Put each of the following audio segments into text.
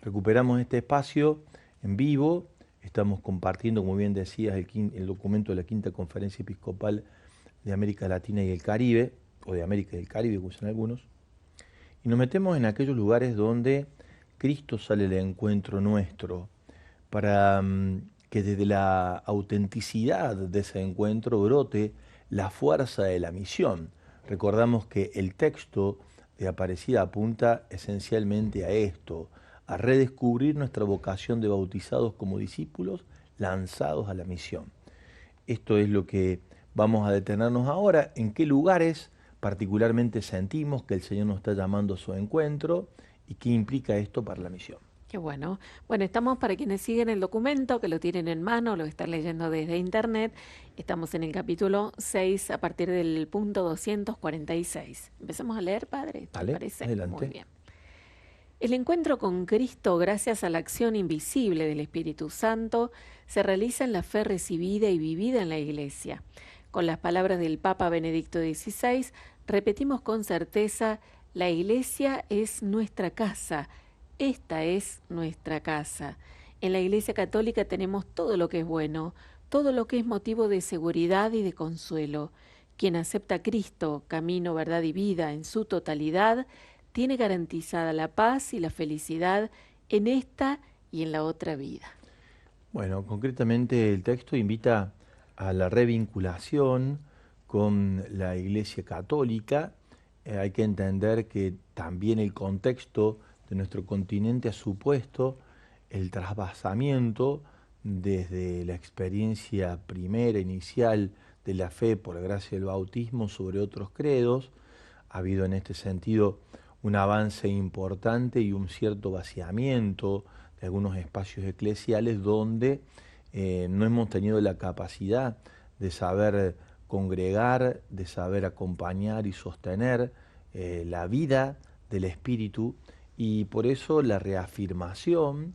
Recuperamos este espacio en vivo, estamos compartiendo, como bien decías, el documento de la Quinta Conferencia Episcopal de América Latina y el Caribe, o de América y el Caribe, como dicen algunos, y nos metemos en aquellos lugares donde Cristo sale al encuentro nuestro, para que desde la autenticidad de ese encuentro brote la fuerza de la misión. Recordamos que el texto de Aparecida apunta esencialmente a esto, a redescubrir nuestra vocación de bautizados como discípulos lanzados a la misión. Esto es lo que vamos a detenernos ahora, en qué lugares particularmente sentimos que el Señor nos está llamando a su encuentro y qué implica esto para la misión. Qué bueno. Bueno, estamos para quienes siguen el documento, que lo tienen en mano, lo están leyendo desde internet. Estamos en el capítulo 6 a partir del punto 246. Empecemos a leer, padre, ¿te Vale, parece? adelante. Muy bien. El encuentro con Cristo, gracias a la acción invisible del Espíritu Santo, se realiza en la fe recibida y vivida en la Iglesia. Con las palabras del Papa Benedicto XVI, repetimos con certeza: la Iglesia es nuestra casa. Esta es nuestra casa. En la Iglesia Católica tenemos todo lo que es bueno, todo lo que es motivo de seguridad y de consuelo. Quien acepta a Cristo, camino, verdad y vida en su totalidad, tiene garantizada la paz y la felicidad en esta y en la otra vida. Bueno, concretamente el texto invita a la revinculación con la Iglesia Católica. Hay que entender que también el contexto de nuestro continente ha supuesto el trasvasamiento desde la experiencia primera, inicial de la fe por la gracia del bautismo sobre otros credos. Ha habido en este sentido un avance importante y un cierto vaciamiento de algunos espacios eclesiales donde no hemos tenido la capacidad de saber congregar, de saber acompañar y sostener la vida del espíritu, y por eso la reafirmación,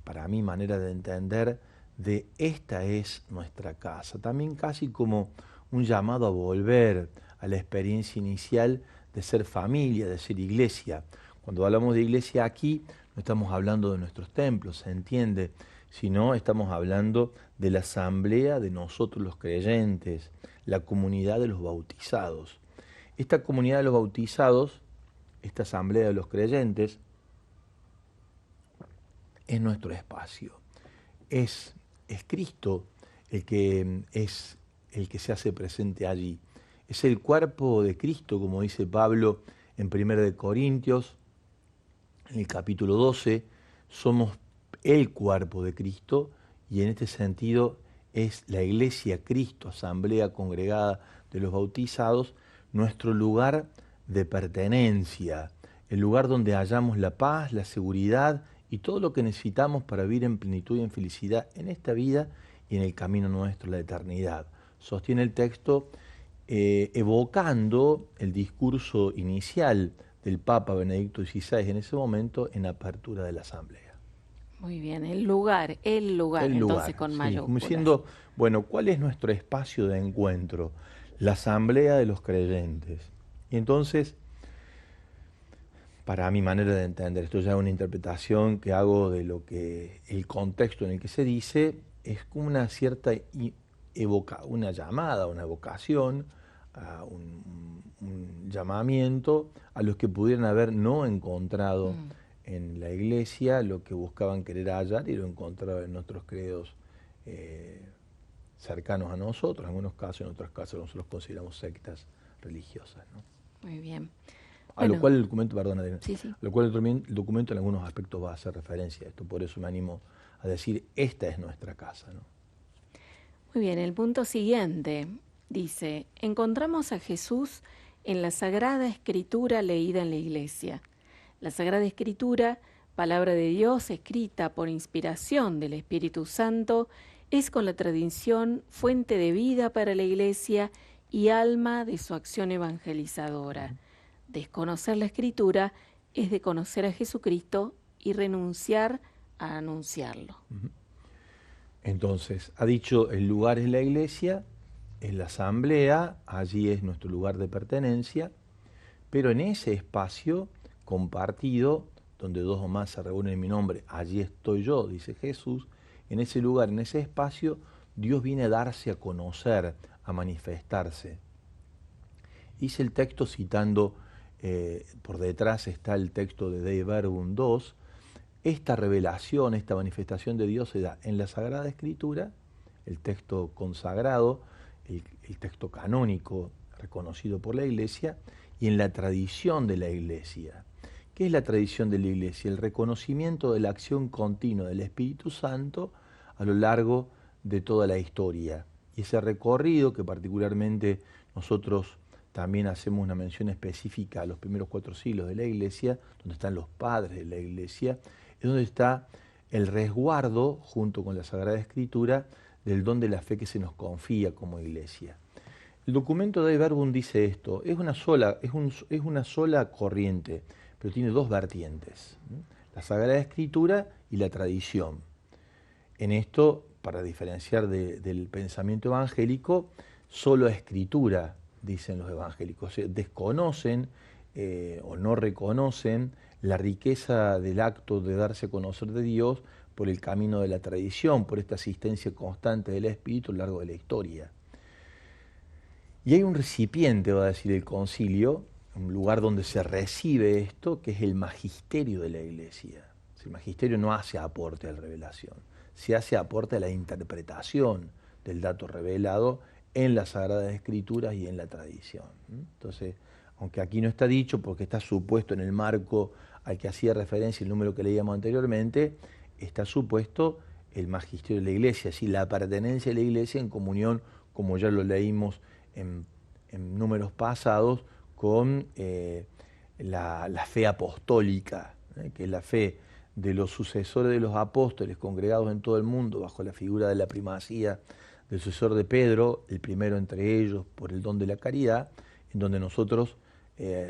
para mi manera de entender, de esta es nuestra casa, también casi como un llamado a volver a la experiencia inicial de ser familia, de ser iglesia. Cuando hablamos de iglesia aquí, no estamos hablando de nuestros templos, se entiende, sino estamos hablando de la asamblea de nosotros los creyentes, la comunidad de los bautizados. Esta comunidad de los bautizados, esta asamblea de los creyentes, es nuestro espacio. Es Cristo el que es el que se hace presente allí. Es el cuerpo de Cristo, como dice Pablo en 1 Corintios, en el capítulo 12, somos el cuerpo de Cristo, y en este sentido es la Iglesia Cristo, asamblea congregada de los bautizados, nuestro lugar de pertenencia, el lugar donde hallamos la paz, la seguridad y todo lo que necesitamos para vivir en plenitud y en felicidad en esta vida y en el camino nuestro, la eternidad. Sostiene el texto evocando el discurso inicial del Papa Benedicto XVI en ese momento en apertura de la asamblea. Muy bien, el lugar, entonces con Sí, como mayúsculas. diciendo, bueno, ¿cuál es nuestro espacio de encuentro? La asamblea de los creyentes. Y entonces, para mi manera de entender, esto ya es una interpretación que hago de lo que el contexto en el que se dice, es como una cierta una llamada, una evocación, a un llamamiento a los que pudieran haber no encontrado en la iglesia lo que buscaban querer hallar y lo encontraron en otros credos cercanos a nosotros, en algunos casos, en otros casos nosotros consideramos sectas religiosas, ¿no? Muy bien. A lo cual el documento, perdón, Adriana, Sí, sí. a lo cual el documento en algunos aspectos va a hacer referencia a esto, por eso me animo a decir, esta es nuestra casa, ¿no? Muy bien, el punto siguiente dice: encontramos a Jesús en la Sagrada Escritura leída en la Iglesia. La Sagrada Escritura, palabra de Dios escrita por inspiración del Espíritu Santo, es con la tradición fuente de vida para la Iglesia y alma de su acción evangelizadora. Desconocer la Escritura es de conocer a Jesucristo y renunciar a anunciarlo. Entonces, ha dicho, el lugar es la iglesia, es la asamblea, allí es nuestro lugar de pertenencia, pero en ese espacio compartido donde dos o más se reúnen en mi nombre, allí estoy yo, dice Jesús. En ese lugar, en ese espacio, Dios viene a darse a conocer, a manifestarse. Hice el texto citando, por detrás está el texto de Dei Verbum 2. Esta revelación, esta manifestación de Dios se da en la Sagrada Escritura, el texto consagrado, el texto canónico reconocido por la Iglesia, y en la tradición de la Iglesia. ¿Qué es la tradición de la Iglesia? El reconocimiento de la acción continua del Espíritu Santo a lo largo de toda la historia. Y ese recorrido, que particularmente nosotros también hacemos una mención específica a los primeros 4 siglos de la Iglesia, donde están los padres de la Iglesia, es donde está el resguardo, junto con la Sagrada Escritura, del don de la fe que se nos confía como Iglesia. El documento de Verbum dice esto: es una sola corriente, pero tiene 2 vertientes, la Sagrada Escritura y la tradición. En esto, para diferenciar del pensamiento evangélico, solo Escritura, dicen los evangélicos, desconocen o no reconocen la riqueza del acto de darse a conocer de Dios por el camino de la tradición, por esta asistencia constante del Espíritu a lo largo de la historia. Y hay un recipiente, va a decir el concilio, un lugar donde se recibe esto, que es el magisterio de la Iglesia. El magisterio no hace aporte a la revelación, se hace aporte a la interpretación del dato revelado en las Sagradas Escrituras y en la tradición. Entonces, aunque aquí no está dicho, porque está supuesto en el marco al que hacía referencia el número que leíamos anteriormente, está supuesto el magisterio de la Iglesia, es decir, la pertenencia de la Iglesia en comunión, como ya lo leímos en números pasados, con la fe apostólica, que es la fe de los sucesores de los apóstoles congregados en todo el mundo bajo la figura de la primacía del sucesor de Pedro, el primero entre ellos por el don de la caridad, en donde nosotros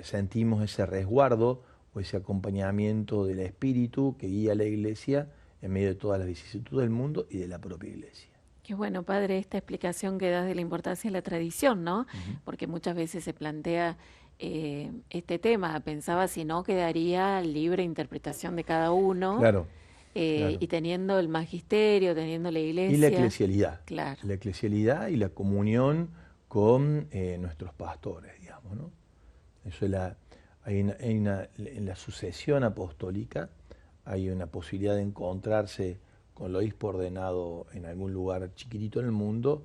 sentimos ese resguardo o ese acompañamiento del Espíritu que guía a la Iglesia en medio de todas las vicisitudes del mundo y de la propia Iglesia. Qué bueno, padre, esta explicación que das de la importancia de la tradición, ¿no? Porque muchas veces se plantea este tema, pensaba si no quedaría libre interpretación de cada uno. Claro, claro. Y teniendo el magisterio, teniendo la Iglesia. Y la eclesialidad. Claro. La eclesialidad y la comunión con nuestros pastores, digamos, ¿no? Eso es en la sucesión apostólica hay una posibilidad de encontrarse con el obispo ordenado en algún lugar chiquitito en el mundo,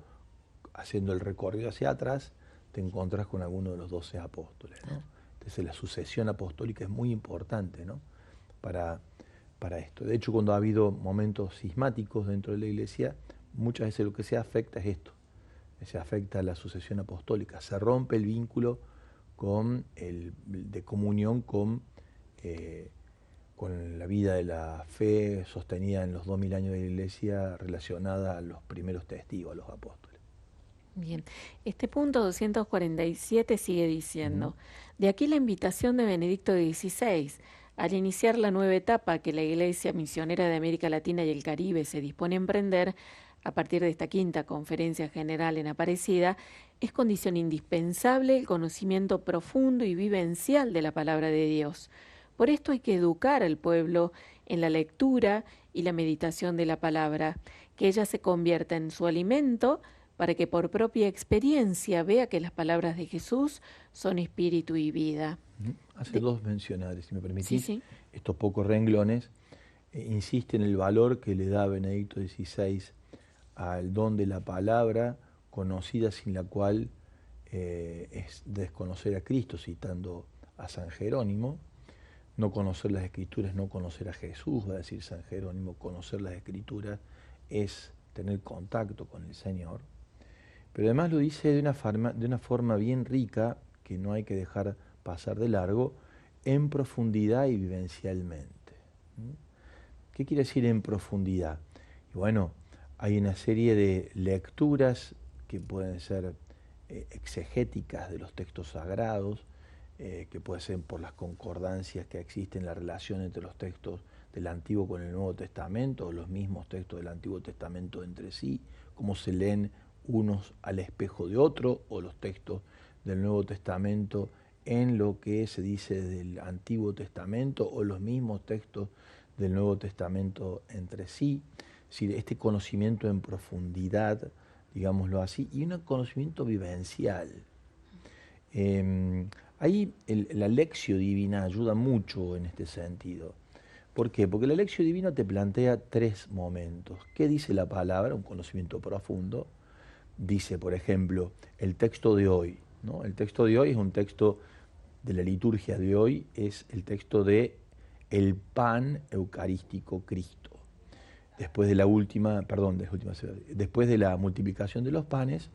haciendo el recorrido hacia atrás, te encontrás con alguno de los 12 apóstoles, ¿no? Entonces la sucesión apostólica es muy importante, ¿no? para esto. De hecho, cuando ha habido momentos cismáticos dentro de la Iglesia, muchas veces lo que se afecta es esto, se afecta a la sucesión apostólica, se rompe el vínculo de comunión con la vida de la fe sostenida en los 2000 años de la Iglesia, relacionada a los primeros testigos, a los apóstoles. Bien, este punto 247 sigue diciendo, de aquí la invitación de Benedicto XVI, al iniciar la nueva etapa que la Iglesia Misionera de América Latina y el Caribe se dispone a emprender, a partir de esta 5ª Conferencia General en Aparecida, es condición indispensable el conocimiento profundo y vivencial de la palabra de Dios. Por esto hay que educar al pueblo en la lectura y la meditación de la palabra, que ella se convierta en su alimento para que por propia experiencia vea que las palabras de Jesús son espíritu y vida. Hace 2 menciones, si me permitís, sí. Estos pocos renglones, insiste en el valor que le da Benedicto XVI al don de la palabra, conocida sin la cual es desconocer a Cristo, citando a San Jerónimo. No conocer las Escrituras, no conocer a Jesús, va a decir San Jerónimo. Conocer las Escrituras es tener contacto con el Señor. Pero además lo dice de una forma bien rica, que no hay que dejar pasar de largo, en profundidad y vivencialmente. ¿Qué quiere decir en profundidad? Y bueno, hay una serie de lecturas que pueden ser exegéticas de los textos sagrados, que puede ser por las concordancias que existen en la relación entre los textos del Antiguo con el Nuevo Testamento, o los mismos textos del Antiguo Testamento entre sí, cómo se leen unos al espejo de otro, o los textos del Nuevo Testamento en lo que se dice del Antiguo Testamento o los mismos textos del Nuevo Testamento entre sí. Es decir, este conocimiento en profundidad, digámoslo así, y un conocimiento vivencial. Ahí la lección divina ayuda mucho en este sentido. ¿Por qué? Porque la lección divina te plantea tres momentos. ¿Qué dice la palabra? Un conocimiento profundo. Dice, por ejemplo, el texto de hoy, ¿no? El texto de hoy es un texto de la liturgia de hoy, es el texto de el pan eucarístico Cristo. Después de la última, perdón, después de la multiplicación de los panes,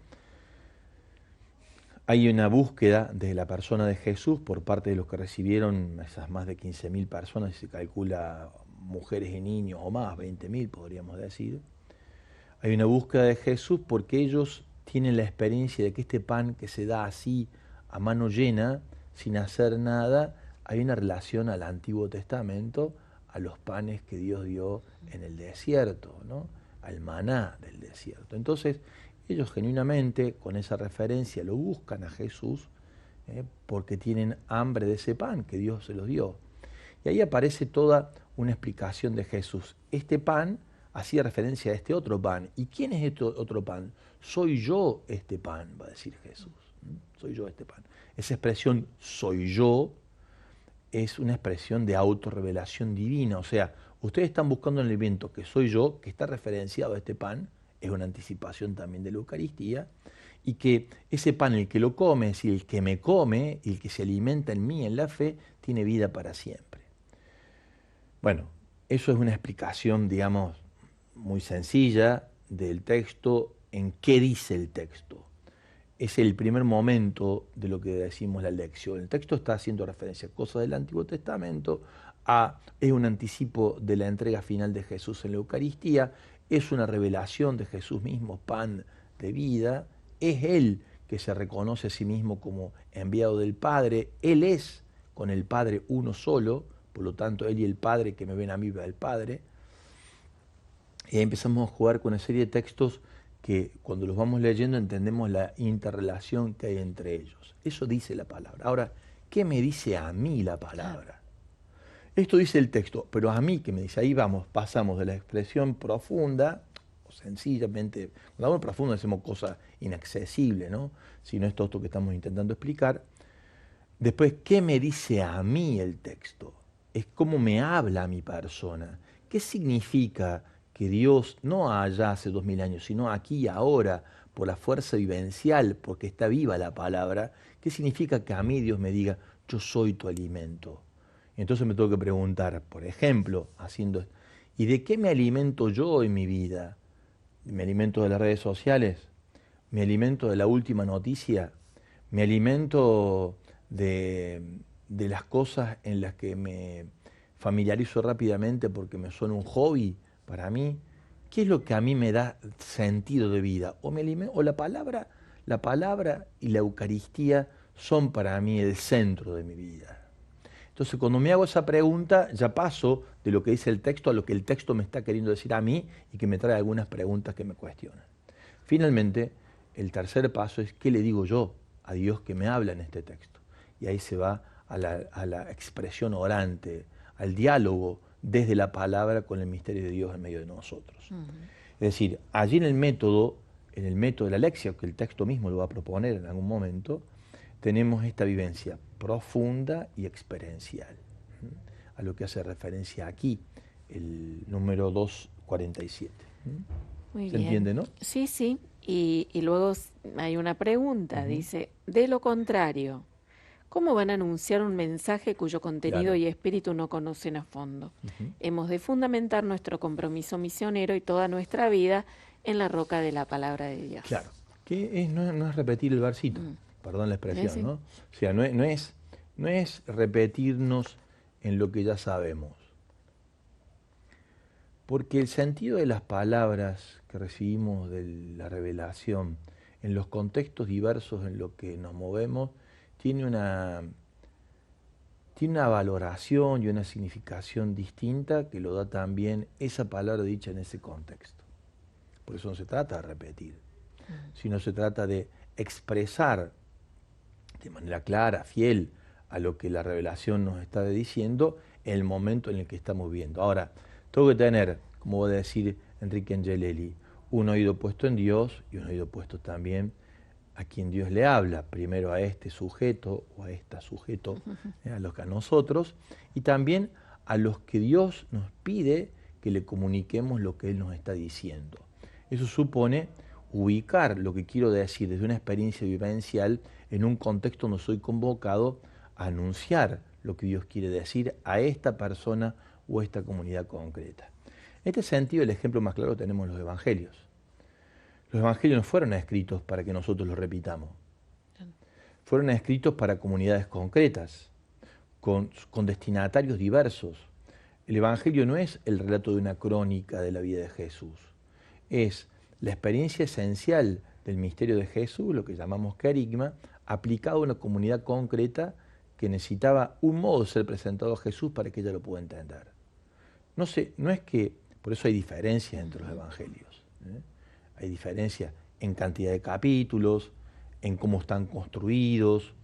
hay una búsqueda de la persona de Jesús por parte de los que recibieron esas más de 15.000 personas, y se calcula mujeres y niños o más, 20.000 podríamos decir. Hay una búsqueda de Jesús porque ellos tienen la experiencia de que este pan que se da así, a mano llena, sin hacer nada, hay una relación al Antiguo Testamento, a los panes que Dios dio en el desierto, ¿no? Al maná del desierto. Entonces, ellos genuinamente, con esa referencia, lo buscan a Jesús, porque tienen hambre de ese pan que Dios se los dio. Y ahí aparece toda una explicación de Jesús. Este pan hacía referencia a este otro pan. ¿Y quién es este otro pan? Soy yo este pan, va a decir Jesús. Soy yo este pan. Esa expresión, soy yo, es una expresión de autorrevelación divina. O sea, ustedes están buscando un alimento que soy yo, que está referenciado a este pan, es una anticipación también de la Eucaristía, y que ese pan, el que lo come, es decir, el que me come, el que se alimenta en mí, en la fe, tiene vida para siempre. Bueno, eso es una explicación, digamos, muy sencilla del texto, en qué dice el texto. Es el primer momento de lo que decimos la lección. El texto está haciendo referencia a cosas del Antiguo Testamento, es un anticipo de la entrega final de Jesús en la Eucaristía, es una revelación de Jesús mismo, pan de vida, es Él que se reconoce a sí mismo como enviado del Padre, Él es con el Padre uno solo, por lo tanto Él y el Padre que me ven a mí ve al Padre. Y ahí empezamos a jugar con una serie de textos que cuando los vamos leyendo entendemos la interrelación que hay entre ellos. Eso dice la palabra. Ahora, ¿qué me dice a mí la palabra? Esto dice el texto, pero a mí, ¿qué me dice? Ahí vamos, pasamos de la expresión profunda, o sencillamente, cuando hablamos profundo decimos cosas inaccesibles, ¿no? Si no es todo esto que estamos intentando explicar. Después, ¿qué me dice a mí el texto? Es cómo me habla a mi persona. ¿Qué significa que Dios, no allá hace 2000 años, sino aquí y ahora, por la fuerza vivencial, porque está viva la palabra, qué significa que a mí Dios me diga, yo soy tu alimento? Entonces me tengo que preguntar, por ejemplo, ¿y de qué me alimento yo en mi vida? ¿Me alimento de las redes sociales? ¿Me alimento de la última noticia? ¿Me alimento de las cosas en las que me familiarizo rápidamente porque me son un hobby para mí? ¿Qué es lo que a mí me da sentido de vida? O la palabra y la Eucaristía son para mí el centro de mi vida. Entonces, cuando me hago esa pregunta, ya paso de lo que dice el texto a lo que el texto me está queriendo decir a mí y que me trae algunas preguntas que me cuestionan. Finalmente, el tercer paso es ¿qué le digo yo a Dios que me habla en este texto? Y ahí se va a la expresión orante, al diálogo desde la palabra con el misterio de Dios en medio de nosotros. Es decir, allí en el método de la lección, que el texto mismo lo va a proponer en algún momento, tenemos esta vivencia profunda y experiencial, a lo que hace referencia aquí, el número 247. Muy ¿Se bien. entiende, no? Sí, sí. Y luego hay una pregunta, dice, de lo contrario, ¿cómo van a anunciar un mensaje cuyo contenido Claro. y espíritu no conocen a fondo? Hemos de fundamentar nuestro compromiso misionero y toda nuestra vida en la roca de la palabra de Dios. Claro, que no es repetir el versito, perdón la expresión, Sí. ¿no? O sea, no es repetirnos en lo que ya sabemos. Porque el sentido de las palabras que recibimos de la revelación en los contextos diversos en los que nos movemos tiene una valoración y una significación distinta que lo da también esa palabra dicha en ese contexto. Por eso no se trata de repetir, sino se trata de expresar de manera clara, fiel, a lo que la revelación nos está diciendo en el momento en el que estamos viendo. Ahora, tengo que tener, como va a decir Enrique Angelelli, un oído puesto en Dios y un oído puesto también a quien Dios le habla, primero a este sujeto o a esta sujeto, a nosotros, y también a los que Dios nos pide que le comuniquemos lo que Él nos está diciendo. Eso supone ubicar lo que quiero decir desde una experiencia vivencial en un contexto donde soy convocado a anunciar lo que Dios quiere decir a esta persona o a esta comunidad concreta. En este sentido, el ejemplo más claro tenemos en los evangelios. Los evangelios no fueron escritos para que nosotros los repitamos. Fueron escritos para comunidades concretas, con destinatarios diversos. El evangelio no es el relato de una crónica de la vida de Jesús. Es la experiencia esencial del misterio de Jesús, lo que llamamos querigma, aplicado a una comunidad concreta que necesitaba un modo de ser presentado a Jesús para que ella lo pueda entender. No es que, por eso hay diferencias entre los evangelios. Hay diferencias en cantidad de capítulos, en cómo están construidos,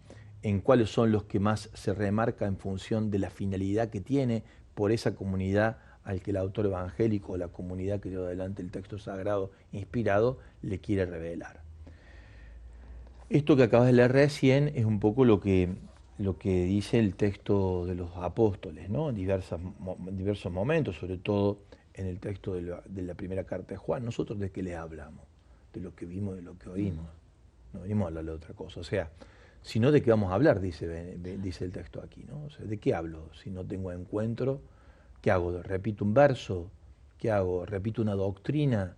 en cuáles son los que más se remarca en función de la finalidad que tiene por esa comunidad al que el autor evangélico o la comunidad que lleva adelante el texto sagrado inspirado le quiere revelar. Esto que acabas de leer recién es un poco lo que dice el texto de los apóstoles, ¿no? En diversos momentos, sobre todo en el texto de la primera carta de Juan. ¿Nosotros de qué le hablamos? De lo que vimos, de lo que oímos. No venimos a hablar de otra cosa. O sea, si no, ¿de qué vamos a hablar? Dice el texto aquí, ¿no? O sea, ¿de qué hablo? Si no tengo encuentro, ¿qué hago? ¿Repito un verso? ¿Qué hago? ¿Repito una doctrina?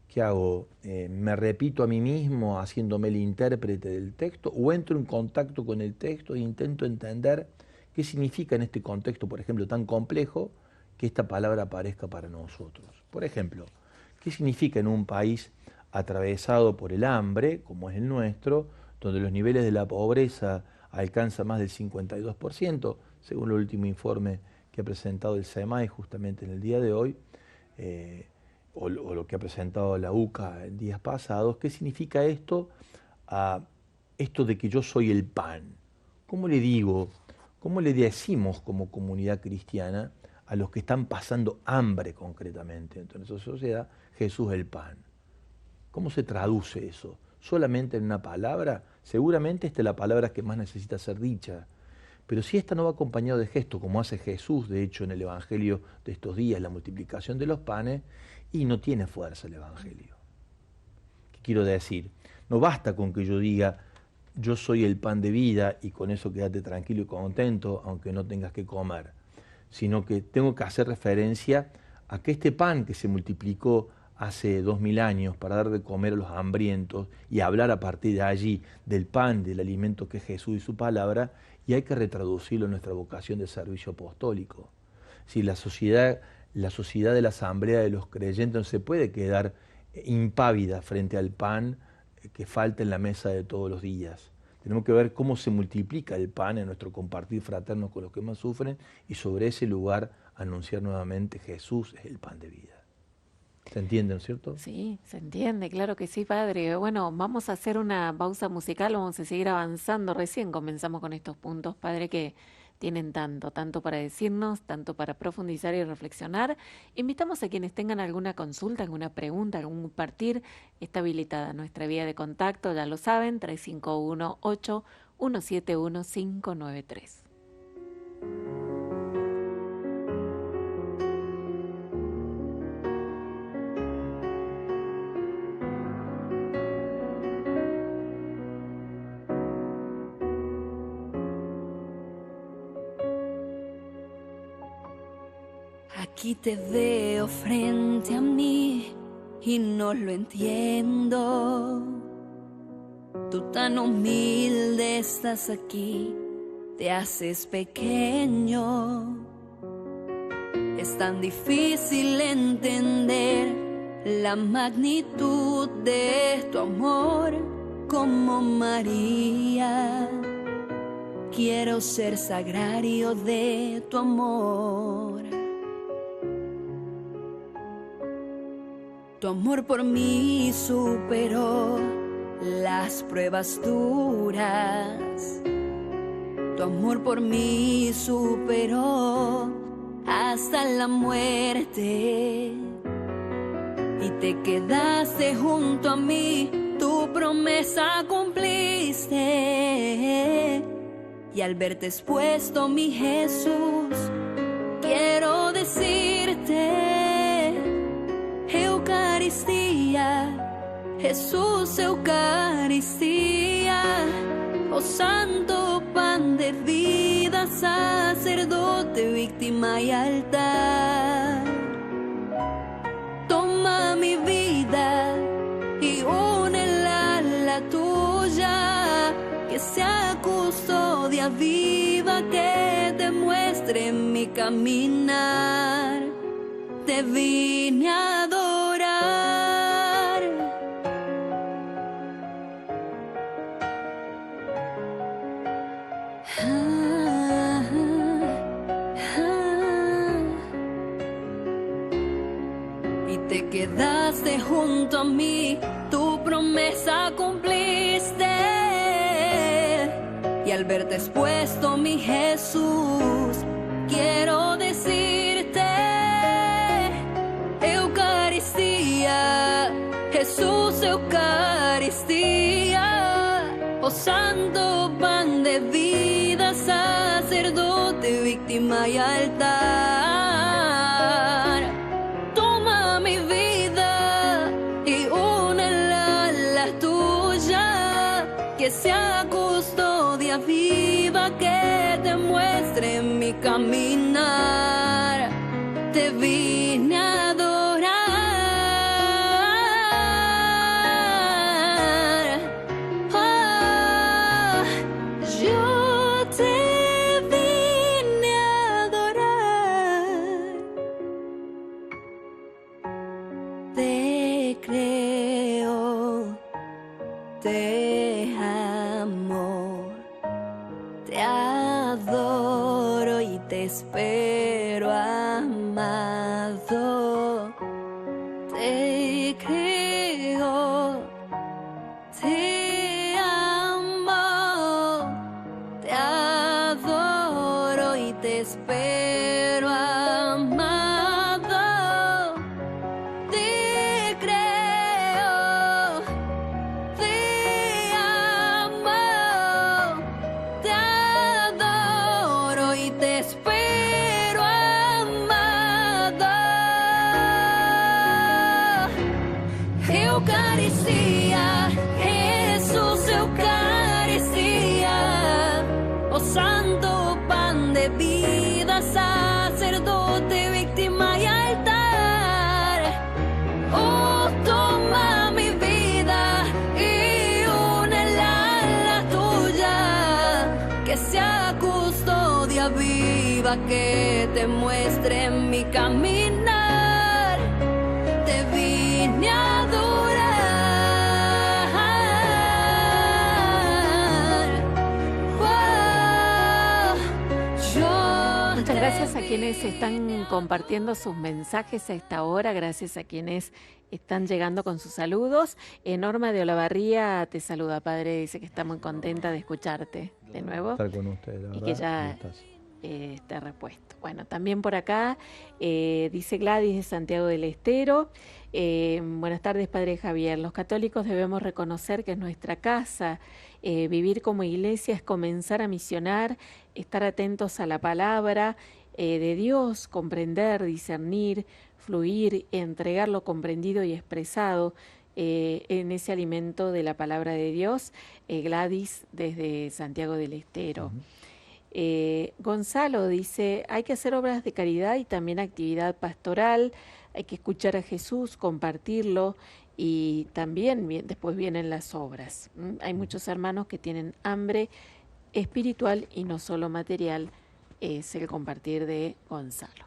¿Qué hago? ¿Me repito a mí mismo haciéndome el intérprete del texto? ¿O entro en contacto con el texto e intento entender qué significa en este contexto, por ejemplo, tan complejo, que esta palabra aparezca para nosotros? Por ejemplo, ¿qué significa en un país atravesado por el hambre, como es el nuestro, donde los niveles de la pobreza alcanzan más del 52%, según el último informe que ha presentado el SEMAI justamente en el día de hoy, o lo que ha presentado la UCA en días pasados? ¿Qué significa esto? Esto de que yo soy el pan. ¿Cómo le digo, cómo le decimos como comunidad cristiana a los que están pasando hambre concretamente dentro de nuestra sociedad, Jesús el pan? ¿Cómo se traduce eso? ¿Solamente en una palabra? Seguramente esta es la palabra que más necesita ser dicha. Pero si esta no va acompañado de gesto, como hace Jesús, de hecho, en el Evangelio de estos días, la multiplicación de los panes, y no tiene fuerza el Evangelio. ¿Qué quiero decir? No basta con que yo diga, yo soy el pan de vida, y con eso quédate tranquilo y contento, aunque no tengas que comer, sino que tengo que hacer referencia a que este pan que se multiplicó hace 2000 años para dar de comer a los hambrientos y hablar a partir de allí del pan, del alimento que es Jesús y su palabra, y hay que retraducirlo en nuestra vocación de servicio apostólico. Si la sociedad de la asamblea de los creyentes no se puede quedar impávida frente al pan que falta en la mesa de todos los días. Tenemos que ver cómo se multiplica el pan en nuestro compartir fraterno con los que más sufren, y sobre ese lugar anunciar nuevamente Jesús es el pan de vida. ¿Se entiende, no es cierto? Sí, se entiende, claro que sí, padre. Bueno, vamos a hacer una pausa musical, vamos a seguir avanzando. Recién comenzamos con estos puntos, padre, que tienen tanto para decirnos, tanto para profundizar y reflexionar. Invitamos a quienes tengan alguna consulta, alguna pregunta, algún compartir, está habilitada nuestra vía de contacto, ya lo saben, 3518-171-593. Aquí te veo frente a mí y no lo entiendo. Tú tan humilde estás aquí, te haces pequeño. Es tan difícil entender la magnitud de tu amor como María. Quiero ser sagrario de tu amor. Tu amor por mí superó las pruebas duras. Tu amor por mí superó hasta la muerte. Y te quedaste junto a mí, tu promesa cumpliste. Y al verte expuesto, mi Jesús, quiero decirte: Eucaristía, Jesús, Eucaristía, oh santo pan de vida, sacerdote, víctima y altar. Toma mi vida y únela a la tuya, que sea custodia viva, que te muestre mi caminar. Te vine a adorar. Y te quedaste junto a mí, tu promesa cumpliste. Y al verte expuesto, mi Jesús, quiero decirte: Eucaristía, Jesús, Eucaristía, oh santo pan de vida, sacerdote, víctima y altar. Toma mi vida y únela a la tuya, que sea custodia viva, que te muestre mi caminar. Te vine a adorar. Yo te vine a adorar. Te creo, te amo, te adoro y te espero, amado. Te creo, te amo, te adoro y te espero, amado. Te creo, te amo, te adoro y te espero, amado. Eucaristía, Jesús, Eucaristía, oh santo pan de vida, sacerdote, víctima y altar. Oh, toma mi vida y únela a la tuya, que sea custodia viva, que te muestre mi caminar. Te vine a adorar. Yo Muchas te gracias a quienes vi. están compartiendo sus mensajes a esta hora, gracias a quienes están llegando con sus saludos. Norma de Olavarría te saluda, padre, dice que está muy contenta de escucharte de nuevo Estar con ustedes, la y verdad. que ya y estás. está repuesto. Bueno, también por acá dice Gladys de Santiago del Estero. Buenas tardes, padre Javier. Los católicos debemos reconocer que es nuestra casa. Vivir como iglesia es comenzar a misionar, estar atentos a la palabra de Dios, comprender, discernir, fluir, entregar lo comprendido y expresado en ese alimento de la palabra de Dios. Gladys desde Santiago del Estero. Gonzalo dice: hay que hacer obras de caridad y también actividad pastoral, hay que escuchar a Jesús, compartirlo y también después vienen las obras. Hay muchos hermanos que tienen hambre espiritual y no solo material, es el compartir de Gonzalo.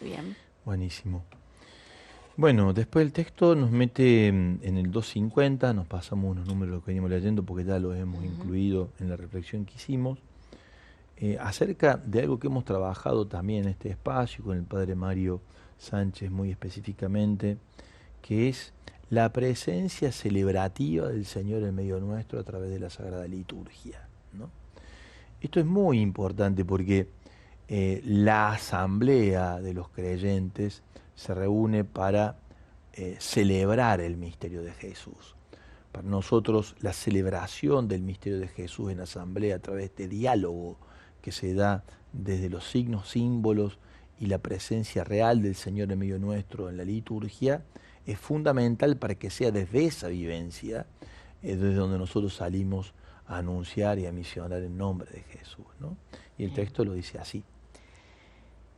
Bien. Buenísimo. Bueno, después el texto nos mete en el 250, nos pasamos unos números que venimos leyendo porque ya los hemos incluido en la reflexión que hicimos, acerca de algo que hemos trabajado también en este espacio con el padre Mario Sánchez muy específicamente, que es la presencia celebrativa del Señor en medio nuestro a través de la Sagrada Liturgia, ¿no? Esto es muy importante porque la asamblea de los creyentes se reúne para celebrar el misterio de Jesús. Para nosotros la celebración del misterio de Jesús en asamblea a través de este diálogo que se da desde los signos, símbolos y la presencia real del Señor en medio nuestro en la liturgia es fundamental para que sea desde esa vivencia desde donde nosotros salimos a anunciar y a misionar en nombre de Jesús, ¿no? Y el texto lo dice así.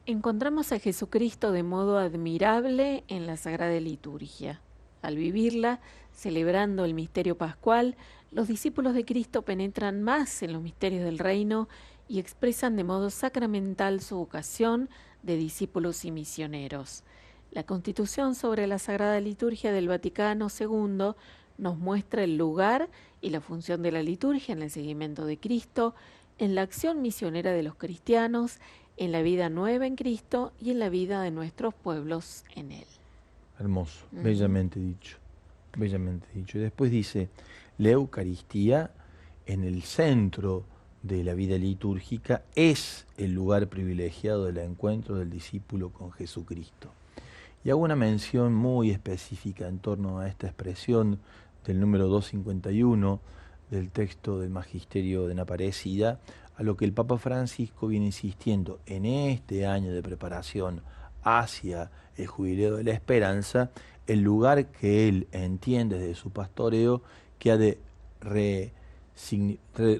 Encontramos a Jesucristo de modo admirable en la Sagrada Liturgia. Al vivirla, celebrando el misterio pascual, los discípulos de Cristo penetran más en los misterios del reino y expresan de modo sacramental su vocación de discípulos y misioneros. La Constitución sobre la Sagrada Liturgia del Vaticano II nos muestra el lugar y la función de la liturgia en el seguimiento de Cristo, en la acción misionera de los cristianos, en la vida nueva en Cristo y en la vida de nuestros pueblos en Él. Hermoso, bellamente dicho, bellamente dicho. Y después dice, la Eucaristía en el centro de la vida litúrgica es el lugar privilegiado del encuentro del discípulo con Jesucristo. Y hago una mención muy específica en torno a esta expresión del número 251 del texto del Magisterio de la Aparecida, a lo que el Papa Francisco viene insistiendo en este año de preparación hacia el Jubileo de la Esperanza, el lugar que él entiende desde su pastoreo que ha de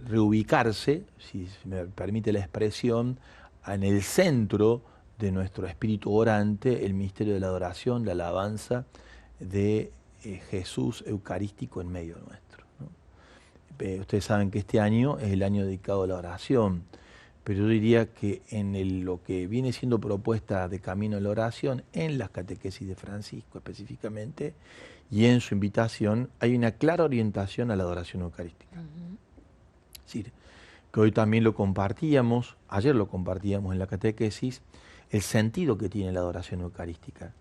reubicarse, si me permite la expresión, en el centro de nuestro espíritu orante, el misterio de la adoración, la alabanza de Jesús eucarístico en medio nuestro, ¿no? Ustedes saben que este año es el año dedicado a la oración, pero yo diría que en lo que viene siendo propuesta de camino a la oración, en las catequesis de Francisco específicamente, y en su invitación, hay una clara orientación a la adoración eucarística. Es decir, que hoy también lo compartíamos, ayer lo compartíamos en la catequesis, el sentido que tiene la adoración eucarística.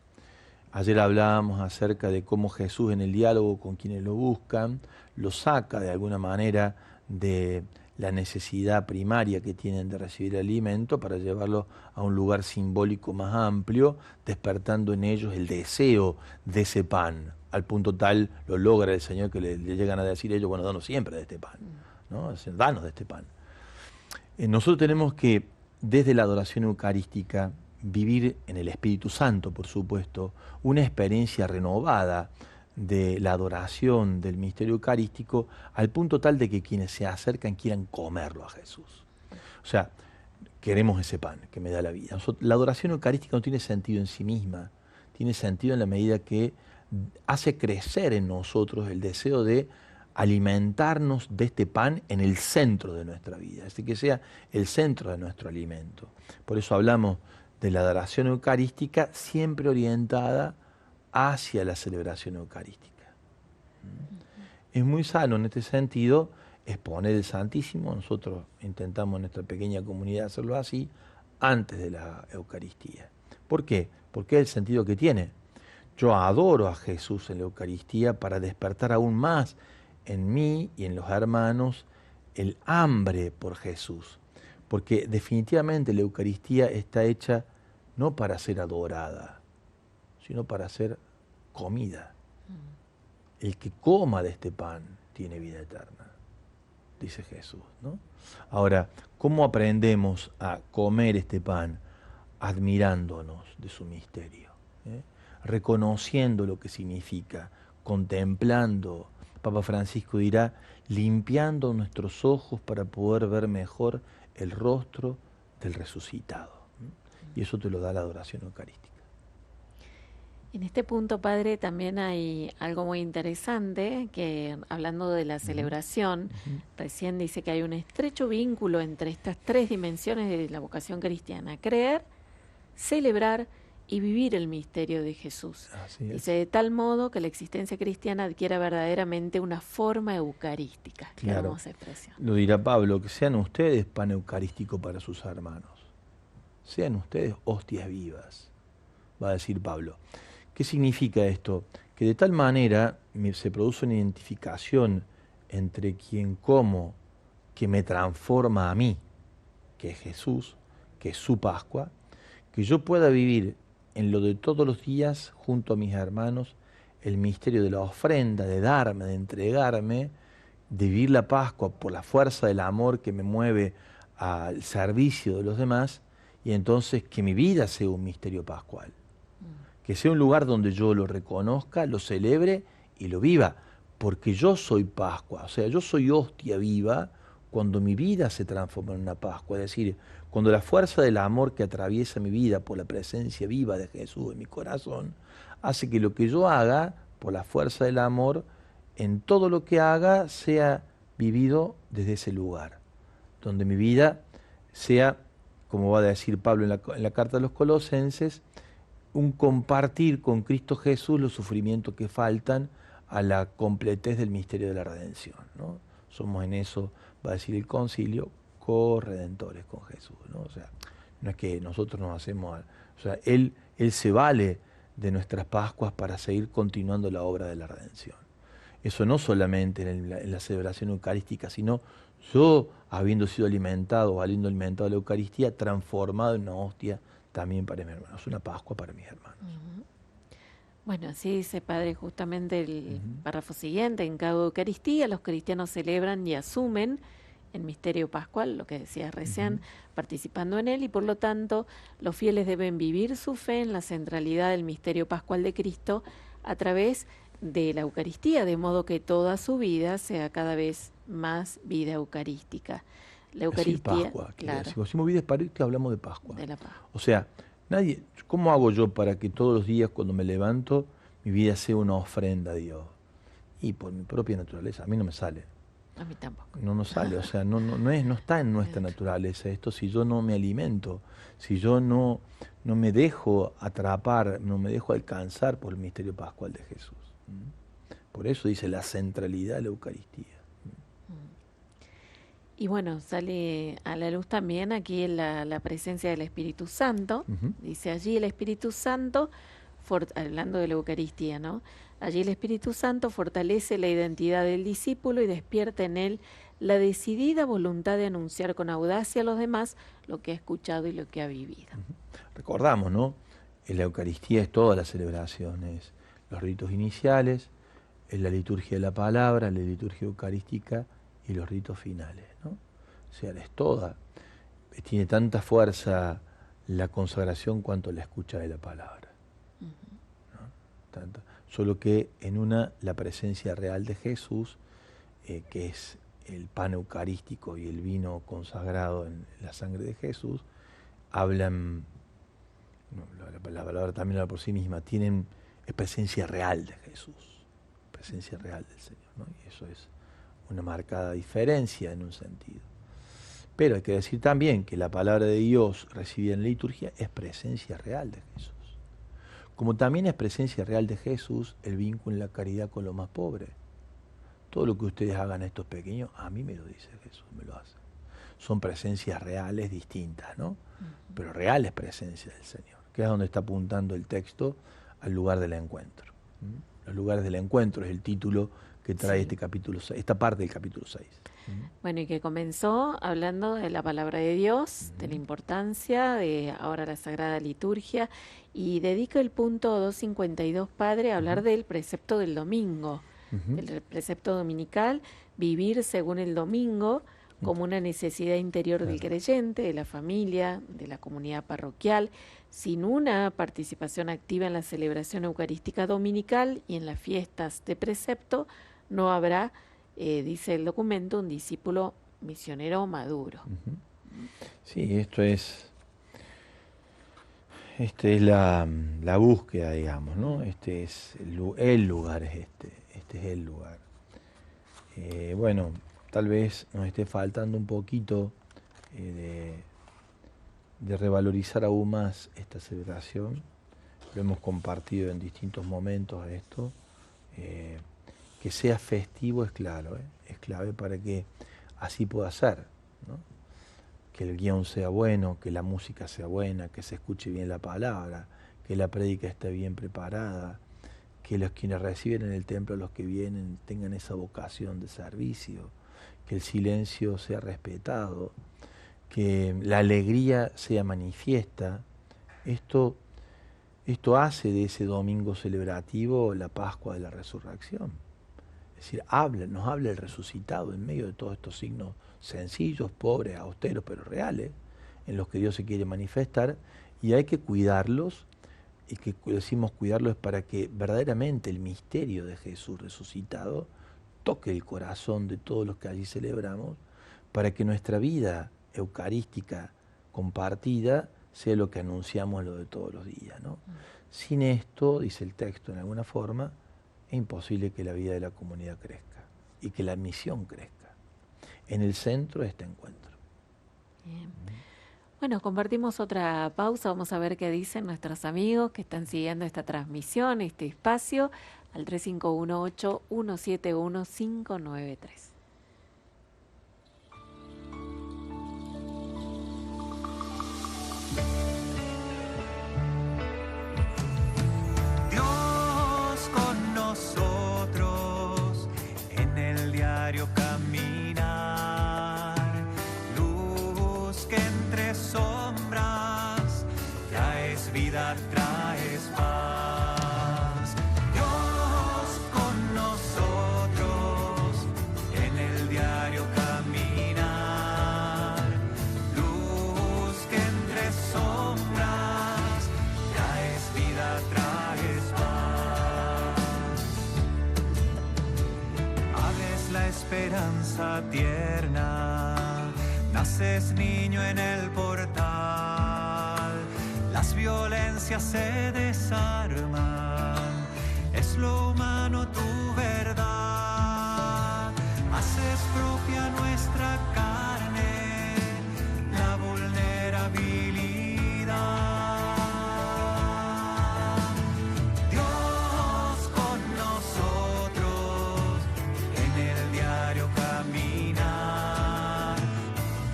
Ayer hablábamos acerca de cómo Jesús en el diálogo con quienes lo buscan, lo saca de alguna manera de la necesidad primaria que tienen de recibir alimento para llevarlo a un lugar simbólico más amplio, despertando en ellos el deseo de ese pan. Al punto tal lo logra el Señor que le llegan a decir ellos, bueno, danos siempre de este pan, ¿no? Danos de este pan. Nosotros tenemos que, desde la adoración eucarística, vivir en el Espíritu Santo, por supuesto, una experiencia renovada de la adoración del misterio eucarístico al punto tal de que quienes se acercan quieran comerlo a Jesús. O sea, queremos ese pan que me da la vida. La adoración eucarística no tiene sentido en sí misma, tiene sentido en la medida que hace crecer en nosotros el deseo de alimentarnos de este pan en el centro de nuestra vida, así que sea el centro de nuestro alimento. Por eso hablamos de la adoración eucarística siempre orientada hacia la celebración eucarística. Es muy sano en este sentido exponer el Santísimo, nosotros intentamos en nuestra pequeña comunidad hacerlo así, antes de la Eucaristía. ¿Por qué? Porque es el sentido que tiene. Yo adoro a Jesús en la Eucaristía para despertar aún más en mí y en los hermanos el hambre por Jesús, porque definitivamente la Eucaristía está hecha no para ser adorada, sino para ser comida. El que coma de este pan tiene vida eterna, dice Jesús, ¿no? Ahora, ¿cómo aprendemos a comer este pan? Admirándonos de su misterio, reconociendo lo que significa, contemplando. Papa Francisco dirá, limpiando nuestros ojos para poder ver mejor el rostro del resucitado. Y eso te lo da la adoración eucarística. En este punto, Padre, también hay algo muy interesante, que hablando de la celebración, recién dice que hay un estrecho vínculo entre estas tres dimensiones de la vocación cristiana: creer, celebrar y vivir el misterio de Jesús. Dice, de tal modo que la existencia cristiana adquiera verdaderamente una forma eucarística. Qué hermosa expresión. Lo dirá Pablo, que sean ustedes pan eucarístico para sus hermanos. Sean ustedes hostias vivas, va a decir Pablo. ¿Qué significa esto? Que de tal manera se produce una identificación entre quien como, que me transforma a mí, que es Jesús, que es su Pascua, que yo pueda vivir en lo de todos los días junto a mis hermanos el misterio de la ofrenda, de darme, de entregarme, de vivir la Pascua por la fuerza del amor que me mueve al servicio de los demás, y entonces que mi vida sea un misterio pascual. Que sea un lugar donde yo lo reconozca, lo celebre y lo viva, porque yo soy Pascua, o sea, yo soy hostia viva cuando mi vida se transforma en una Pascua, es decir, cuando la fuerza del amor que atraviesa mi vida por la presencia viva de Jesús en mi corazón, hace que lo que yo haga, por la fuerza del amor, en todo lo que haga, sea vivido desde ese lugar, donde mi vida sea, como va a decir Pablo en la carta de los Colosenses, un compartir con Cristo Jesús los sufrimientos que faltan a la completez del misterio de la redención, ¿no? Somos en eso, va a decir el concilio, corredentores con Jesús, ¿no? O sea, no es que nosotros nos hacemos, o sea, Él se vale de nuestras Pascuas para seguir continuando la obra de la redención. Eso no solamente en la celebración eucarística, sino yo, habiendo sido alimentado, habiendo alimentado la Eucaristía, transformado en una hostia también para mis hermanos, una Pascua para mis hermanos. Bueno, así dice Padre justamente el párrafo siguiente: en cada Eucaristía los cristianos celebran y asumen el misterio pascual, lo que decías recién, participando en él, y por lo tanto los fieles deben vivir su fe en la centralidad del misterio pascual de Cristo a través de la Eucaristía, de modo que toda su vida sea cada vez más vida eucarística. La Eucaristía, Pascua, claro. Si decimos vida eucarística, hablamos de Pascua. De la Pascua. O sea, ¿cómo hago yo para que todos los días cuando me levanto mi vida sea una ofrenda a Dios? Y por mi propia naturaleza, a mí no me sale. A mí tampoco. No nos sale, o sea, no está en nuestra naturaleza esto si yo no me alimento, si yo no me dejo atrapar, no me dejo alcanzar por el misterio pascual de Jesús. Por eso dice la centralidad de la Eucaristía. Y bueno, sale a la luz también aquí la presencia del Espíritu Santo. Dice allí el Espíritu Santo, hablando de la Eucaristía, ¿no? Allí el Espíritu Santo fortalece la identidad del discípulo y despierta en él la decidida voluntad de anunciar con audacia a los demás lo que ha escuchado y lo que ha vivido. Recordamos, ¿no? La Eucaristía es todas las celebraciones, los ritos iniciales, la liturgia de la palabra, la liturgia eucarística y los ritos finales, ¿no? O sea, es toda. Tiene tanta fuerza la consagración cuanto la escucha de la palabra, ¿no? Solo que en la presencia real de Jesús, que es el pan eucarístico y el vino consagrado en la sangre de Jesús, hablan, la palabra también habla por sí misma, es presencia real de Jesús, presencia real del Señor, ¿no? Y eso es una marcada diferencia en un sentido. Pero hay que decir también que la palabra de Dios recibida en la liturgia es presencia real de Jesús. Como también es presencia real de Jesús el vínculo en la caridad con los más pobres. Todo lo que ustedes hagan estos pequeños, a mí me lo dice Jesús, me lo hace. Son presencias reales distintas, ¿no? Pero reales presencias del Señor, que es donde está apuntando el texto al lugar del encuentro. Los lugares del encuentro es el título que trae este capítulo 6, esta parte del capítulo 6. Bueno, y que comenzó hablando de la palabra de Dios, de la importancia de ahora la Sagrada Liturgia, y dedica el punto 252, Padre, a hablar del precepto del domingo, del precepto dominical, vivir según el domingo como una necesidad interior del creyente, de la familia, de la comunidad parroquial, sin una participación activa en la celebración eucarística dominical y en las fiestas de precepto, no habrá, dice el documento, un discípulo misionero maduro. Sí, esta es la búsqueda, digamos, ¿no? Este es el lugar, este es el lugar. Bueno, tal vez nos esté faltando un poquito de revalorizar aún más esta celebración. Lo hemos compartido en distintos momentos esto. Que sea festivo es claro, es clave para que así pueda ser, ¿no? Que el guión sea bueno, que la música sea buena, que se escuche bien la palabra, que la prédica esté bien preparada, que los quienes reciben en el templo, los que vienen, tengan esa vocación de servicio, que el silencio sea respetado, que la alegría sea manifiesta. Esto hace de ese domingo celebrativo la Pascua de la Resurrección. Es decir, nos habla el resucitado en medio de todos estos signos sencillos, pobres, austeros, pero reales, en los que Dios se quiere manifestar, y hay que cuidarlos, y que decimos cuidarlos es para que verdaderamente el misterio de Jesús resucitado toque el corazón de todos los que allí celebramos, para que nuestra vida eucarística compartida sea lo que anunciamos lo de todos los días, ¿no? Sin esto, dice el texto en alguna forma, es imposible que la vida de la comunidad crezca y que la misión crezca. En el centro de este encuentro. Bien. Bueno, compartimos otra pausa, vamos a ver qué dicen nuestros amigos que están siguiendo esta transmisión, este espacio, al 3518-171-593. Dios con nosotros en el diario caminar, luz que entre sombras traes vida, traes paz. Dios con nosotros en el diario caminar, luz que entre sombras traes vida, traes paz. Abres la esperanza tierna, naces niño en el portal, las violencias se desarman, es lo humano tu verdad, haces propia nuestra carne, la vulnerabilidad. Dios con nosotros en el diario caminar,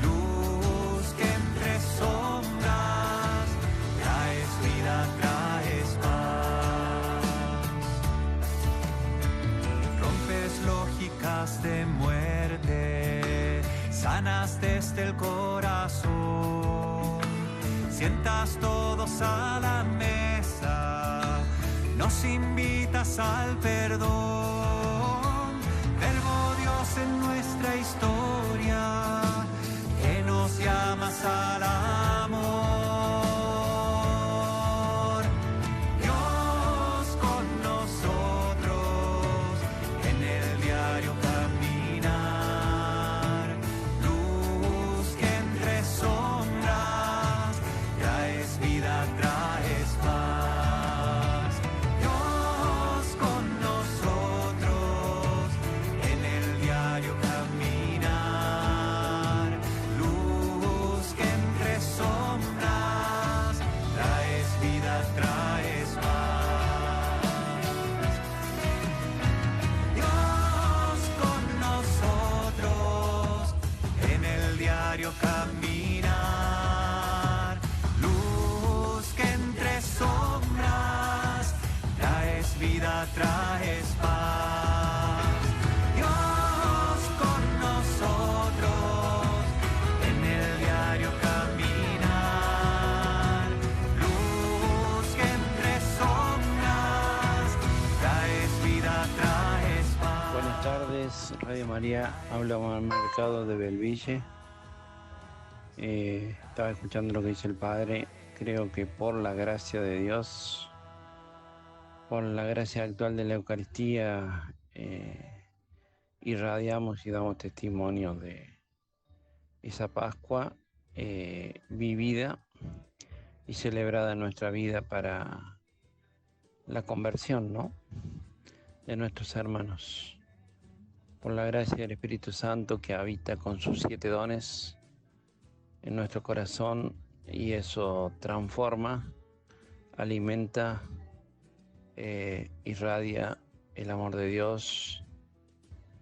luz que entre sombras traes vida, traes paz. Rompes lógicas de muerte, sanas desde el corazón, sientas todos a la mesa, nos invitas al perdón, verbo Dios en nuestra historia, que nos llamas al amor. Dios con nosotros en el diario caminar, luz que entre sombras traes vida, traes paz. Dios con nosotros en el diario caminar, luz que entre sombras traes vida, traes paz. Dios con nosotros en el diario caminar, luz que entre sombras traes vida, traes paz. Dios con nosotros en el diario caminar, luz que entre sombras traes vida, traes paz. Buenas tardes, Radio María, habla Juan Mercado de Belville. Estaba escuchando lo que dice el Padre. Creo que por la gracia de Dios, por la gracia actual de la Eucaristía, irradiamos y damos testimonio de esa Pascua vivida y celebrada en nuestra vida para la conversión, ¿no?, de nuestros hermanos. Por la gracia del Espíritu Santo que habita con sus 7 dones en nuestro corazón, y eso transforma, alimenta, irradia el amor de Dios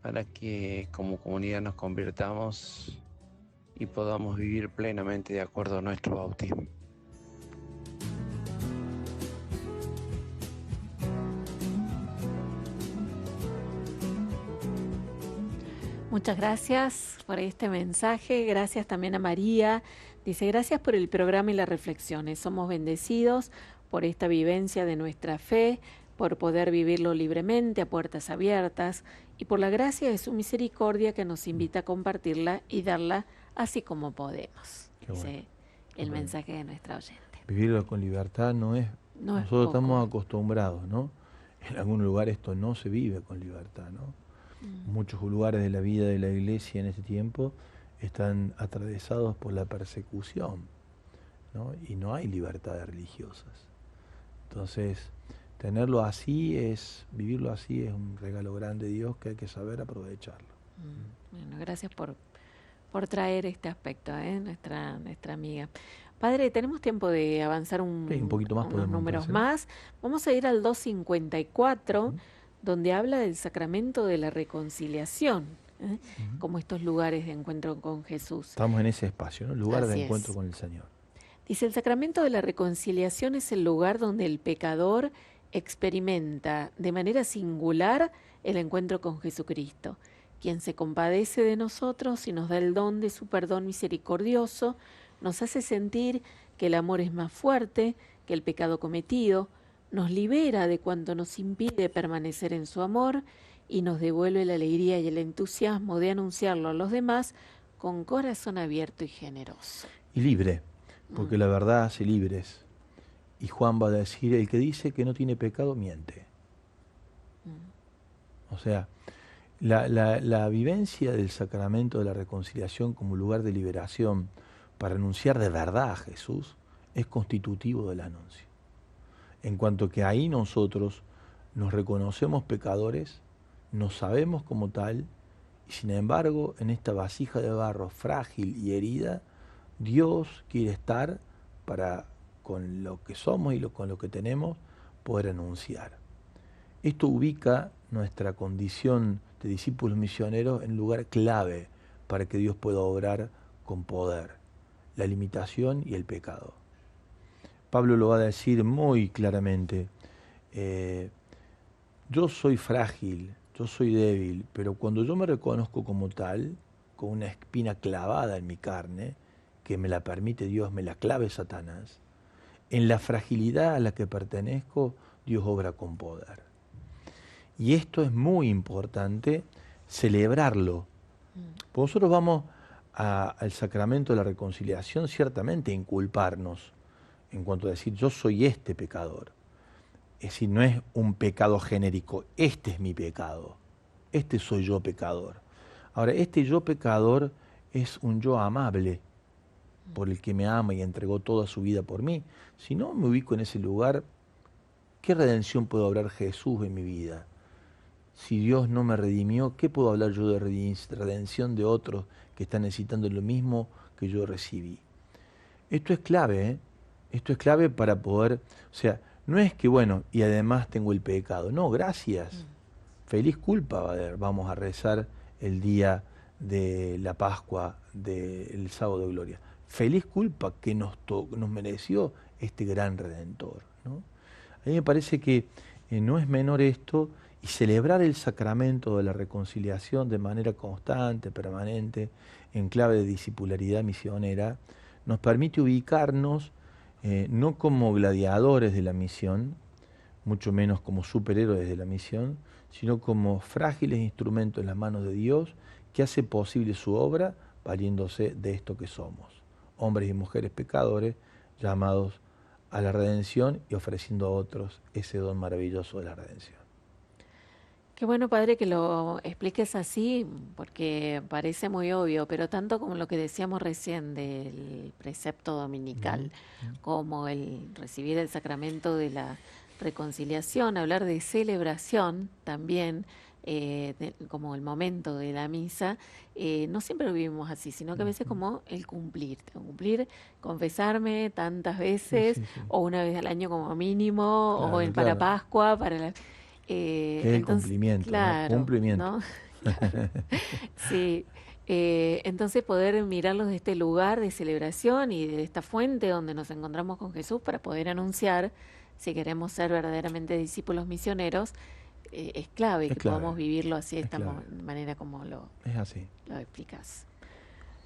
para que como comunidad nos convirtamos y podamos vivir plenamente de acuerdo a nuestro bautismo. Muchas gracias por este mensaje, gracias también a María. Dice, gracias por el programa y las reflexiones. Somos bendecidos por esta vivencia de nuestra fe, por poder vivirlo libremente, a puertas abiertas, y por la gracia de su misericordia que nos invita a compartirla y darla así como podemos. Qué bueno. Dice el mensaje de nuestra oyente. Vivirlo con libertad no es... No es nosotros poco. estamos acostumbrados, ¿no? En algún lugar esto no se vive con libertad, ¿no? Muchos lugares de la vida de la iglesia en este tiempo están atravesados por la persecución, ¿no? Y no hay libertades religiosas. Entonces, tenerlo así vivirlo así es un regalo grande de Dios que hay que saber aprovecharlo. Bueno, gracias por traer este aspecto, nuestra amiga. Padre, tenemos tiempo de avanzar un poquito más, unos números más. Vamos a ir al 254, donde habla del sacramento de la reconciliación, como estos lugares de encuentro con Jesús. Estamos en ese espacio, ¿no? Lugar Así de encuentro es. con el Señor. Dice, el sacramento de la reconciliación es el lugar donde el pecador experimenta de manera singular el encuentro con Jesucristo, quien se compadece de nosotros y nos da el don de su perdón misericordioso, nos hace sentir que el amor es más fuerte que el pecado cometido, nos libera de cuanto nos impide permanecer en su amor y nos devuelve la alegría y el entusiasmo de anunciarlo a los demás con corazón abierto y generoso. Y libre, porque la verdad hace libres. Y Juan va a decir, el que dice que no tiene pecado, miente. O sea, la vivencia del sacramento de la reconciliación como lugar de liberación para anunciar de verdad a Jesús es constitutivo del anuncio. En cuanto que ahí nosotros nos reconocemos pecadores, nos sabemos como tal, y sin embargo en esta vasija de barro frágil y herida, Dios quiere estar para, con lo que somos y con lo que tenemos, poder anunciar. Esto ubica nuestra condición de discípulos misioneros en lugar clave para que Dios pueda obrar con poder, la limitación y el pecado. Pablo lo va a decir muy claramente, yo soy frágil, yo soy débil, pero cuando yo me reconozco como tal, con una espina clavada en mi carne, que me la permite Dios, me la clave Satanás, en la fragilidad a la que pertenezco, Dios obra con poder. Y esto es muy importante, celebrarlo. Porque nosotros vamos al sacramento de la reconciliación ciertamente a inculparnos, en cuanto a decir, yo soy este pecador. Es decir, no es un pecado genérico, este es mi pecado, este soy yo pecador. Ahora, este yo pecador es un yo amable, por el que me ama y entregó toda su vida por mí. Si no me ubico en ese lugar, ¿qué redención puedo hablar Jesús en mi vida? Si Dios no me redimió, ¿qué puedo hablar yo de redención de otros que están necesitando lo mismo que yo recibí? Esto es clave, ¿eh? Esto es clave para poder, o sea, no es que bueno, y además tengo el pecado. No, gracias. Feliz culpa vamos a rezar el día de la Pascua, del sábado de gloria. Feliz culpa que nos mereció este gran Redentor, ¿no? A mí me parece que no es menor esto, y celebrar el sacramento de la reconciliación de manera constante, permanente, en clave de discipularidad misionera, nos permite ubicarnos no como gladiadores de la misión, mucho menos como superhéroes de la misión, sino como frágiles instrumentos en las manos de Dios que hace posible su obra valiéndose de esto que somos, hombres y mujeres pecadores llamados a la redención y ofreciendo a otros ese don maravilloso de la redención. Qué bueno, Padre, que lo expliques así, porque parece muy obvio, pero tanto como lo que decíamos recién del precepto dominical, como el recibir el sacramento de la reconciliación, hablar de celebración también, como el momento de la misa, no siempre lo vivimos así, sino que a veces como el cumplir, confesarme tantas veces, o una vez al año como mínimo, Claro, o para Pascua, para la... que es el cumplimiento, claro, ¿no? Cumplimiento. ¿no? Sí, entonces poder mirarlos de este lugar de celebración y de esta fuente donde nos encontramos con Jesús para poder anunciar, si queremos ser verdaderamente discípulos misioneros, es clave Es que clave, podamos vivirlo así de es esta clave. manera como Es así. lo explicas.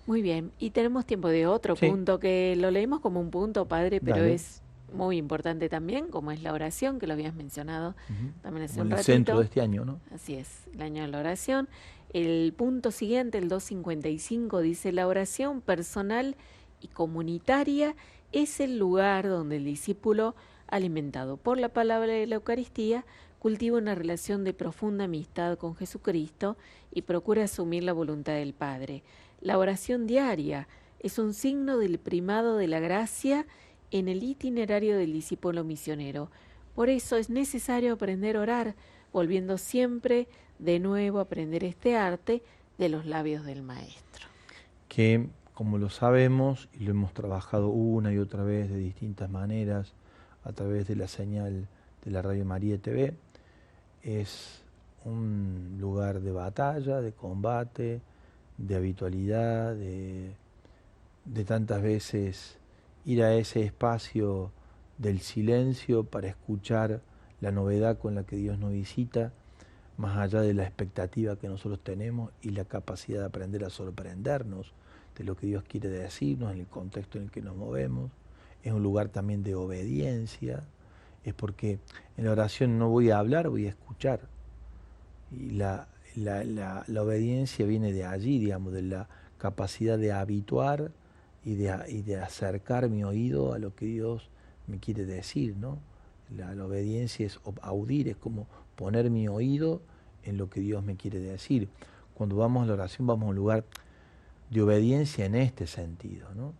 Muy bien, y tenemos tiempo de otro Sí, punto que lo leemos como un punto, padre, pero dale. es muy importante también, como es la oración, que lo habías mencionado Ujú. también hace Como un el centro de ratito. este año, ¿no? Así es, el año de la oración. El punto siguiente, el 255, dice: la oración personal y comunitaria es el lugar donde el discípulo, alimentado por la palabra de la Eucaristía, cultiva una relación de profunda amistad con Jesucristo y procura asumir la voluntad del Padre. La oración diaria es un signo del primado de la gracia en el itinerario del discípulo misionero. Por eso es necesario aprender a orar, volviendo siempre de nuevo a aprender este arte de los labios del Maestro. Que, como lo sabemos y lo hemos trabajado una y otra vez de distintas maneras a través de la señal de la Radio María TV, es un lugar de batalla, de combate, de habitualidad, de tantas veces ir a ese espacio del silencio para escuchar la novedad con la que Dios nos visita, más allá de la expectativa que nosotros tenemos y la capacidad de aprender a sorprendernos de lo que Dios quiere decirnos en el contexto en el que nos movemos. Es un lugar también de obediencia, es porque en la oración no voy a hablar, voy a escuchar. Y la obediencia viene de allí, digamos, de la capacidad de habituar y de acercar mi oído a lo que Dios me quiere decir, ¿no? La obediencia es audir, es como poner mi oído en lo que Dios me quiere decir. Cuando vamos a la oración vamos a un lugar de obediencia en este sentido, ¿no?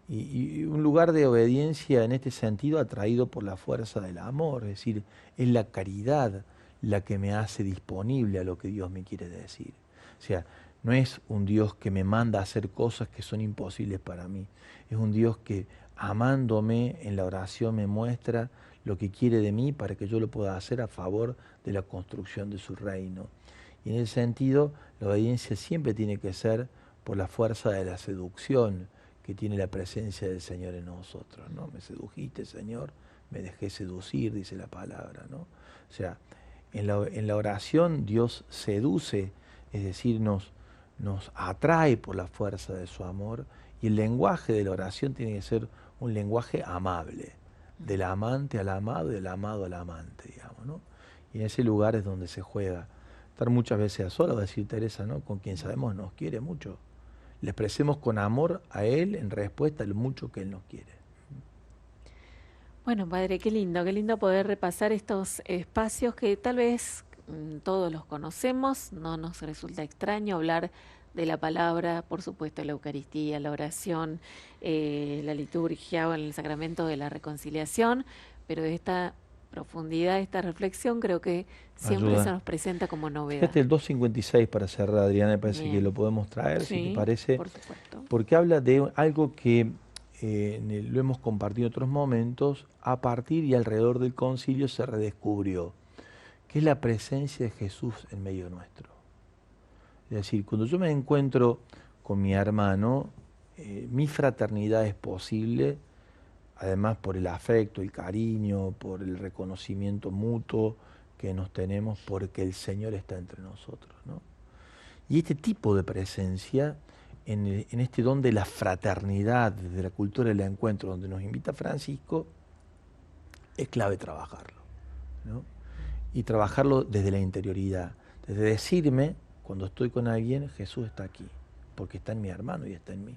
Y un lugar de obediencia en este sentido atraído por la fuerza del amor, es decir, es la caridad la que me hace disponible a lo que Dios me quiere decir. O sea, no es un Dios que me manda a hacer cosas que son imposibles para mí, es un Dios que amándome en la oración me muestra lo que quiere de mí para que yo lo pueda hacer a favor de la construcción de su reino. Y en ese sentido, la obediencia siempre tiene que ser por la fuerza de la seducción que tiene la presencia del Señor en nosotros, ¿no? Me sedujiste, Señor, me dejé seducir, dice la palabra, ¿no? O sea, en la oración Dios seduce, es decir, nos atrae por la fuerza de su amor, y el lenguaje de la oración tiene que ser un lenguaje amable, del amante al amado y del amado al amante, digamos, ¿no? Y en ese lugar es donde se juega. Estar muchas veces a solas, va a decir Teresa, ¿no? Con quien sabemos nos quiere mucho. Le expresemos con amor a Él en respuesta al mucho que Él nos quiere. Bueno, padre, qué lindo poder repasar estos espacios que tal vez todos los conocemos, no nos resulta extraño hablar de la palabra, por supuesto, la Eucaristía, la oración, la liturgia o el sacramento de la reconciliación, pero de esta profundidad, esta reflexión, creo que siempre Ayuda. se nos presenta como novedad. Fíjate el 256 para cerrar, Adriana, me parece Bien. que lo podemos traer, si te parece, por supuesto. porque habla de algo que lo hemos compartido en otros momentos, a partir y alrededor del concilio se redescubrió, que es la presencia de Jesús en medio nuestro. Es decir, cuando yo me encuentro con mi hermano, mi fraternidad es posible, además por el afecto, el cariño, por el reconocimiento mutuo que nos tenemos, porque el Señor está entre nosotros, ¿no? Y este tipo de presencia, en este don de la fraternidad, desde la cultura del encuentro, donde nos invita Francisco, es clave trabajarlo, ¿no? Y trabajarlo desde la interioridad, desde decirme, cuando estoy con alguien, Jesús está aquí, porque está en mi hermano y está en mí,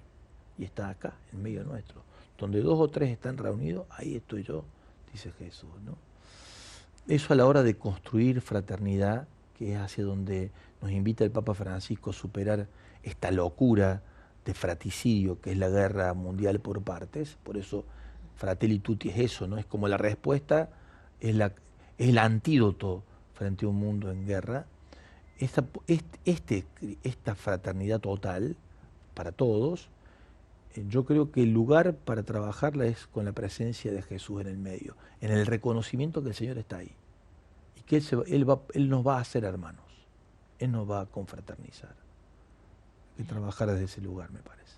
y está acá, en medio nuestro. Donde 2 o 3 están reunidos, ahí estoy yo, dice Jesús, ¿no? Eso a la hora de construir fraternidad, que es hacia donde nos invita el Papa Francisco a superar esta locura de fraticidio, que es la guerra mundial por partes. Por eso Fratelli Tutti es eso, ¿no? Es como la respuesta, es el antídoto frente a un mundo en guerra. Esta fraternidad total para todos, yo creo que el lugar para trabajarla es con la presencia de Jesús en el medio, en el reconocimiento que el Señor está ahí y que Él nos va a hacer hermanos, Él nos va a confraternizar. Hay que trabajar desde ese lugar, me parece.